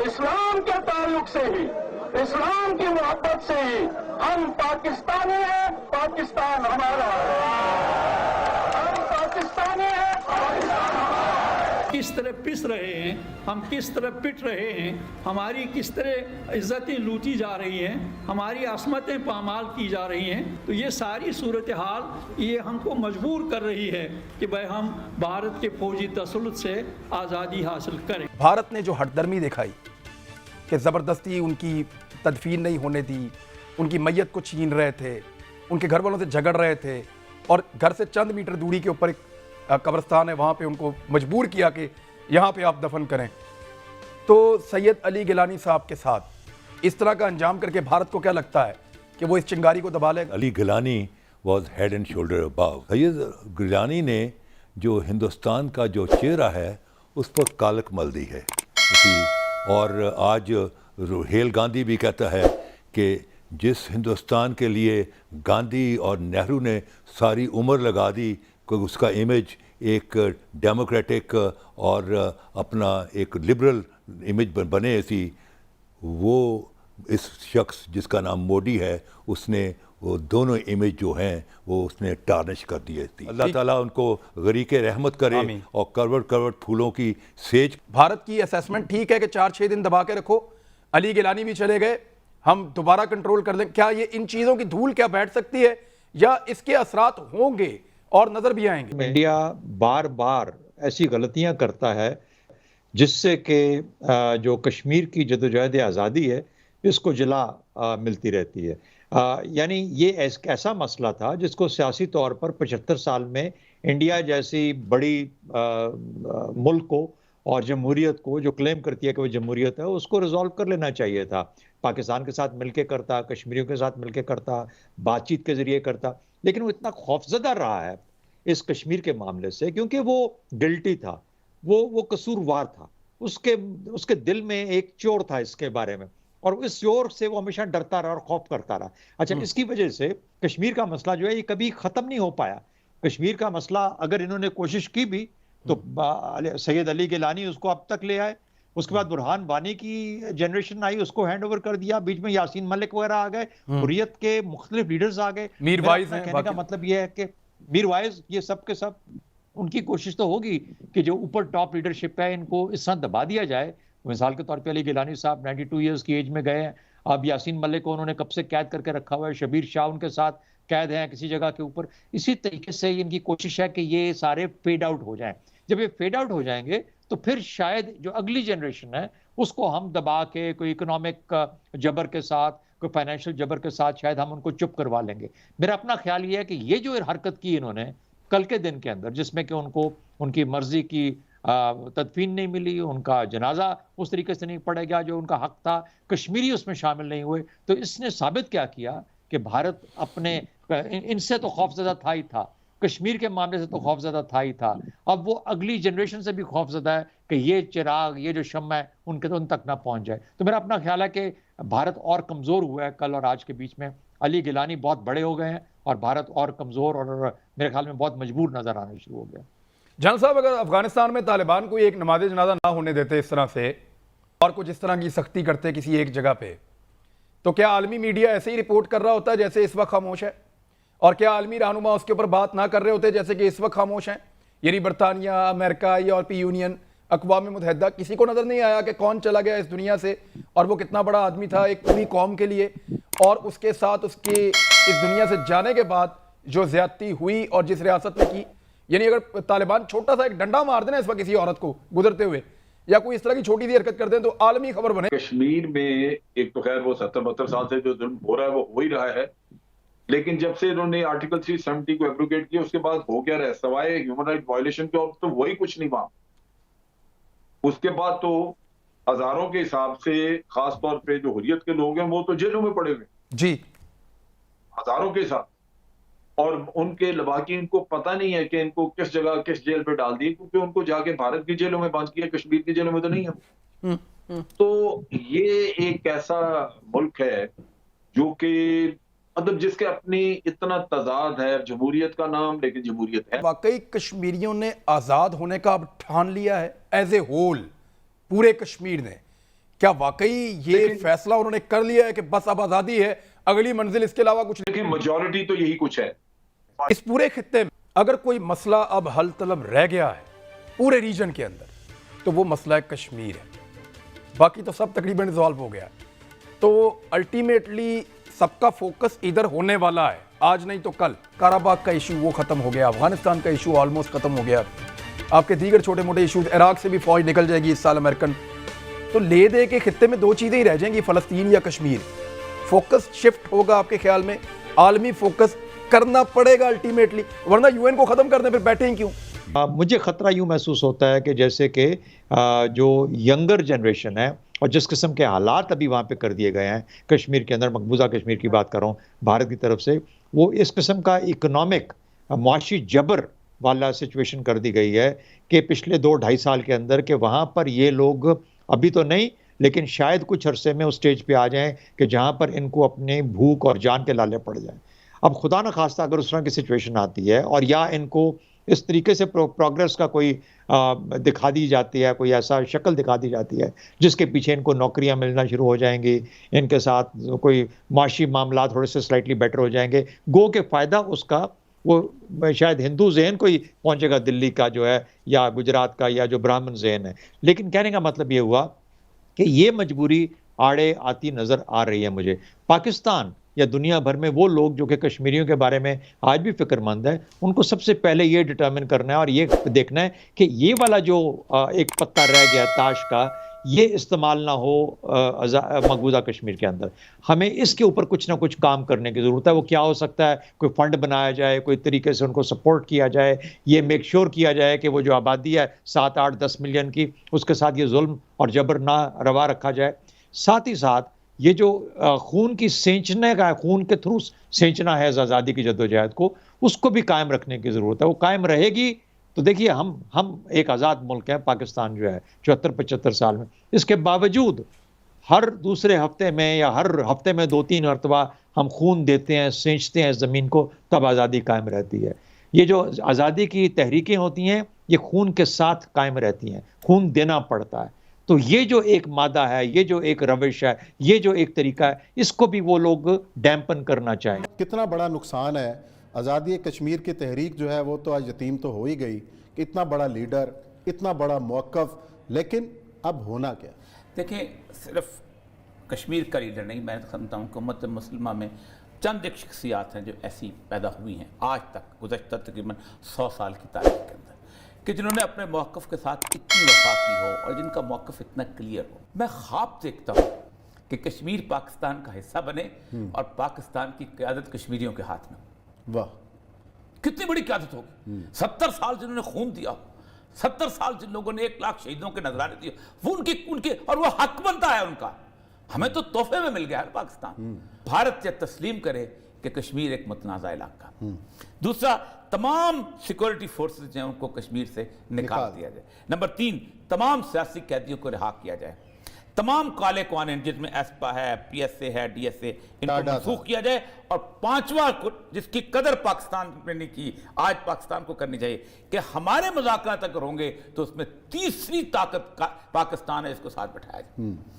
इस्लाम के ताल्लुक से ही, इस्लाम की मोहब्बत से ही हम पाकिस्तानी हैं, पाकिस्तान हमारा है। हम पाकिस्तानी हैं, पाकिस्तान हमारा है। किस तरह पिस रहे हैं, हम किस तरह पिट रहे हैं, हमारी किस तरह इज्जतें लूटी जा रही हैं, हमारी असमतें पामाल की जा रही हैं, तो ये सारी सूरत हाल ये हमको मजबूर कर रही है कि भाई हम भारत के फौजी तसल्लुत से आज़ादी हासिल करें। भारत ने जो हठधर्मी दिखाई कि ज़बरदस्ती उनकी तदफीन नहीं होने दी, उनकी मैयत को छीन रहे थे, उनके घर वालों से झगड़ रहे थे और घर से चंद मीटर दूरी के ऊपर एक कब्रिस्तान है, वहाँ पे उनको मजबूर किया कि यहाँ पे आप दफन करें। तो सैयद अली गिलानी साहब के साथ इस तरह का अंजाम करके भारत को क्या लगता है कि वो इस चिंगारी को दबा लेगा? Ali Gilani was head and shoulder above. Syed Gilani ने जो हिंदुस्तान का जो चेहरा है उस पर कालक मल दी है। और आज हेल गांधी भी कहता है कि जिस हिंदुस्तान के लिए गांधी और नेहरू ने सारी उम्र लगा दी कि उसका इमेज एक डेमोक्रेटिक और अपना एक लिबरल इमेज बने ऐसी, वो इस शख्स जिसका नाम मोदी है उसने वो दोनों इमेज जो हैं वो उसने टार्निश कर दिए थी। अल्लाह ताला उनको गरीके रहमत करे और करवट करवट फूलों की सेज। भारत की असेसमेंट ठीक है कि 4-6 दिन दबा के रखो, अली गिलानी भी चले गए, हम दोबारा कंट्रोल कर लें। क्या ये इन चीज़ों की धूल क्या बैठ सकती है या इसके असरात होंगे और नजर भी आएंगे? इंडिया बार बार ऐसी गलतियां करता है जिससे कि जो कश्मीर की जदोजहद आज़ादी है इसको जला मिलती रहती है। यानी ये ऐसा मसला था जिसको सियासी तौर पर 75 साल में इंडिया जैसी बड़ी मुल्क को और जमहूरियत को, जो क्लेम करती है कि वो जमहूरियत है, उसको रिजॉल्व कर लेना चाहिए था। पाकिस्तान के साथ मिलके करता, कश्मीरियों के साथ मिलके करता, बातचीत के जरिए करता, लेकिन वो इतना खौफजदा रहा है इस कश्मीर के मामले से क्योंकि वो गिल्टी था, वो कसूरवार था, उसके दिल में एक चोर था इसके बारे में और इस चोर से वो हमेशा डरता रहा और खौफ करता रहा। अच्छा, इसकी वजह से कश्मीर का मसला जो है ये कभी खत्म नहीं हो पाया। कश्मीर का मसला अगर इन्होंने कोशिश की भी तो सैयद अली गिलानी उसको अब तक ले आए, उसके बाद बुरहान वानी की जनरेशन आई, उसको हैंड ओवर कर दिया, बीच में यासीन मलिक वगैरह आ गए, हुर्रियत के मुख्तलिफ लीडर्स आ गए, मीर वाइज हैं। कहने का मतलब यह है कि मीर वाइज, ये सब के सब उनकी कोशिश तो होगी कि जो ऊपर टॉप लीडरशिप है इनको इस तरह दबा दिया जाए। मिसाल के तौर पे अली गिलानी साहब 92 ईयर्स की एज में गए हैं, अब यासीन मलिक को उन्होंने कब से कैद करके रखा हुआ है, शबीर शाह उनके साथ कैद हैं किसी जगह के ऊपर। इसी तरीके से इनकी कोशिश है कि ये सारे फेड आउट हो जाएं। जब ये फेड आउट हो जाएंगे तो फिर शायद जो अगली जनरेशन है उसको हम दबा के कोई इकोनॉमिक जबर के साथ, कोई फाइनेंशियल जबर के साथ शायद हम उनको चुप करवा लेंगे। मेरा अपना ख्याल ये है कि ये जो हरकत की इन्होंने कल के दिन के अंदर, जिसमें कि उनको उनकी मर्जी की तदफीन नहीं मिली, उनका जनाजा उस तरीके से नहीं पड़ेगा जो उनका हक था, कश्मीरी उसमें शामिल नहीं हुए, तो इसने साबित क्या किया कि भारत अपने इनसे तो खौफजदा था ही था, कश्मीर के मामले से तो खौफजदा था ही था, अब वो अगली जनरेशन से भी खौफजदा है कि ये चिराग, ये जो शम्मा है उन तक ना पहुंच जाए। तो मेरा अपना ख्याल है कि भारत और कमज़ोर हुआ है कल और आज के बीच में। अली गिलानी बहुत बड़े हो गए हैं और भारत और कमज़ोर और मेरे ख्याल में बहुत मजबूर नज़र आने शुरू हो गया। जनरल साहब, अगर अफगानिस्तान में तालिबान को एक नमाज जनाजा ना होने देते इस तरह से और कुछ इस तरह की सख्ती करते किसी एक जगह पे, तो क्या आलमी मीडिया ऐसे ही रिपोर्ट कर रहा होता है जैसे इस वक्त खामोश है? और क्या आलमी रहनुमा उसके ऊपर बात ना कर रहे होते जैसे कि इस वक्त खामोश हैं? यानी बरतानिया, अमेरिका, यूरोपीय यूनियन, अक़वाम मुत्तहिदा, किसी को नज़र नहीं आया कि कौन चला गया इस दुनिया से और वो कितना बड़ा आदमी था एक पूरी कौम के लिए, और उसके साथ उसके इस दुनिया से जाने के बाद जो ज़्यादती हुई और जिस रियासत में की। यानी अगर तालिबान छोटा सा एक डंडा मार देना इस वक्त किसी औरत को गुजरते हुए या कोई इस तरह की छोटी सी हरकत कर दें तो आलमी खबर बने। कश्मीर में एक तो खैर वो 70-72 साल से जो जुल्म हो रहा है वो हो ही रहा है, लेकिन जब से इन्होंने आर्टिकल 370 को एब्रोगेट किया उसके बाद हो क्या रहा है, सवाए ह्यूमन राइट वायलेशन के और तो वही कुछ नहीं वहां। उसके बाद तो हजारों के हिसाब से खास तौर पे जो हुर्रियत के लोग हैं वो तो जेलों में पड़े हुए जी, हजारों के साथ, और उनके लवाकिन को पता नहीं है कि इनको किस जगह किस जेल पे डाल दिए, क्योंकि उनको जाके भारत की जेलों में बंद किया, कश्मीर की जेलों में तो नहीं है। तो ये एक ऐसा मुल्क है जो कि मतलब जिसके अपनी इतना तजाद है, जमहूरियत का नाम, लेकिन जमहूरियत है। वाकई कश्मीरियों ने आज़ाद होने का अब ठान लिया है एज ए होल, पूरे कश्मीर ने, क्या वाकई ये फैसला उन्होंने कर लिया है कि बस अब आजादी है, अगली मंजिल इसके अलावा कुछ नहीं? देखिए मेजॉरिटी तो यही कुछ है। इस पूरे खित्ते में अगर कोई मसला अब हल तलब रह गया है पूरे रीजन के अंदर, तो वो मसला कश्मीर है। बाकी तो सब तकरीबन रिजॉल्व हो गया। तो अल्टीमेटली सबका फोकस इधर होने वाला है, आज नहीं तो कल। काराबाग का इशू वो खत्म हो गया, अफगानिस्तान का इशू ऑलमोस्ट खत्म हो गया, आपके दीगर छोटे मोटे इशूज, इराक से भी फौज निकल जाएगी इस साल अमेरिकन। तो ले दे के खित्ते में दो चीजें ही रह जाएंगी, फलस्तीन या कश्मीर। फोकस शिफ्ट होगा आपके ख्याल में? आलमी फोकस करना पड़ेगा अल्टीमेटली, वरना यूएन को खत्म कर दें फिर बैठे ही क्यों? मुझे खतरा यूं महसूस होता है कि जैसे कि जो यंगर जनरेशन है और जिस किस्म के हालात अभी वहाँ पे कर दिए गए हैं कश्मीर के अंदर, मकबूजा कश्मीर की बात कर रहा हूँ भारत की तरफ से, वो इस किस्म का इकोनॉमिक मुआशी जबर वाला सिचुएशन कर दी गई है कि पिछले 2-2.5 साल के अंदर कि वहाँ पर ये लोग अभी तो नहीं लेकिन शायद कुछ अरसे में उस स्टेज पे आ जाएं कि जहाँ पर इनको अपने भूख और जान के लाले पड़ जाएं। अब खुदा न खास्ता अगर उस तरह की सिचुएशन आती है और या इनको इस तरीके से प्रोग्रेस का कोई दिखा दी जाती है, कोई ऐसा शक्ल दिखा दी जाती है जिसके पीछे इनको नौकरियां मिलना शुरू हो जाएंगी, इनके साथ कोई माशी मामला थोड़े से स्लाइटली बेटर हो जाएंगे, गो के फ़ायदा उसका वो शायद हिंदू जहन को ही पहुंचेगा, दिल्ली का जो है या गुजरात का या जो ब्राह्मण जहन है। लेकिन कहने का मतलब ये हुआ कि ये मजबूरी आड़े आती नज़र आ रही है मुझे। पाकिस्तान या दुनिया भर में वो लोग जो कि कश्मीरियों के बारे में आज भी फिक्रमंद है, उनको सबसे पहले ये डिटर्मिन करना है और ये देखना है कि ये वाला जो एक पत्ता रह गया ताश का, ये इस्तेमाल ना हो मकबूजा कश्मीर के अंदर। हमें इसके ऊपर कुछ ना कुछ काम करने की ज़रूरत है। वो क्या हो सकता है? कोई फंड बनाया जाए, कोई तरीके से उनको सपोर्ट किया जाए, ये मेक श्योर किया जाए कि वो जो आबादी है 7, 8, 10 मिलियन की, उसके साथ ये जुल्म और जबर ना रवा रखा जाए। साथ ही साथ ये जो खून की सेंचने का, खून के थ्रू सेंचना है आज़ादी की जद्दोजहद को, उसको भी कायम रखने की ज़रूरत है। वो कायम रहेगी तो देखिए हम एक आज़ाद मुल्क है पाकिस्तान जो है 74-75 साल में, इसके बावजूद हर दूसरे हफ्ते में या हर हफ्ते में 2-3 मरतबा हम खून देते हैं, सेंचते हैं ज़मीन को, तब आज़ादी कायम रहती है। ये जो आज़ादी की तहरीकें होती हैं ये खून के साथ कायम रहती हैं, खून देना पड़ता है। तो ये जो एक मादा है, ये जो एक रविश है, ये जो एक तरीका है, इसको भी वो लोग डैम्पन करना चाहें। कितना बड़ा नुकसान है आज़ादी कश्मीर की तहरीक जो है वो तो आज यतीम तो हो ही गई कि इतना बड़ा लीडर, इतना बड़ा मौक़िफ़, लेकिन अब होना क्या? देखिए, सिर्फ कश्मीर का लीडर नहीं, मैं समझता हूँ कि उम्मत मुस्लिमा में चंद एक शख्सियात हैं जो ऐसी पैदा हुई हैं आज तक, गुज़श्ता तकरीबन 100 साल की तारीख के अंदर, कि जिन्होंने अपने मौक़िफ़ के साथ इतनी वफा की हो और जिनका मौक़िफ़ इतना क्लियर हो। मैं ख्वाब देखता हूँ कि कश्मीर पाकिस्तान का हिस्सा बने और पाकिस्तान की क़यादत कश्मीरियों के हाथ में। वाह, कितनी बड़ी क़यादत होगी। 70 साल जिन्होंने खून दिया, 70 साल जिन लोगों ने 1 लाख शहीदों के नजराने दिए, वो उनके और वो हक बनता है उनका। हमें तो तोहफे में मिल गया है पाकिस्तान। भारत यह तस्लीम करे कि कश्मीर एक मुतनाज़ा इलाका। दूसरा, तमाम सिक्योरिटी फोर्सेज हैं उनको कश्मीर से निकाल दिया जाए। नंबर 3, तमाम सियासी कैदियों को रिहा किया जाए। तमाम काले कानून जिसमें एस्पा है, पीएसए है, डीएसए, इनको मनसूख किया जाए। और 5वां जिसकी कदर पाकिस्तान ने नहीं की, आज पाकिस्तान को करनी चाहिए कि हमारे मुज़ाकरात अगर होंगे तो उसमें तीसरी ताकत पाकिस्तान है, इसको साथ बैठाया जाए।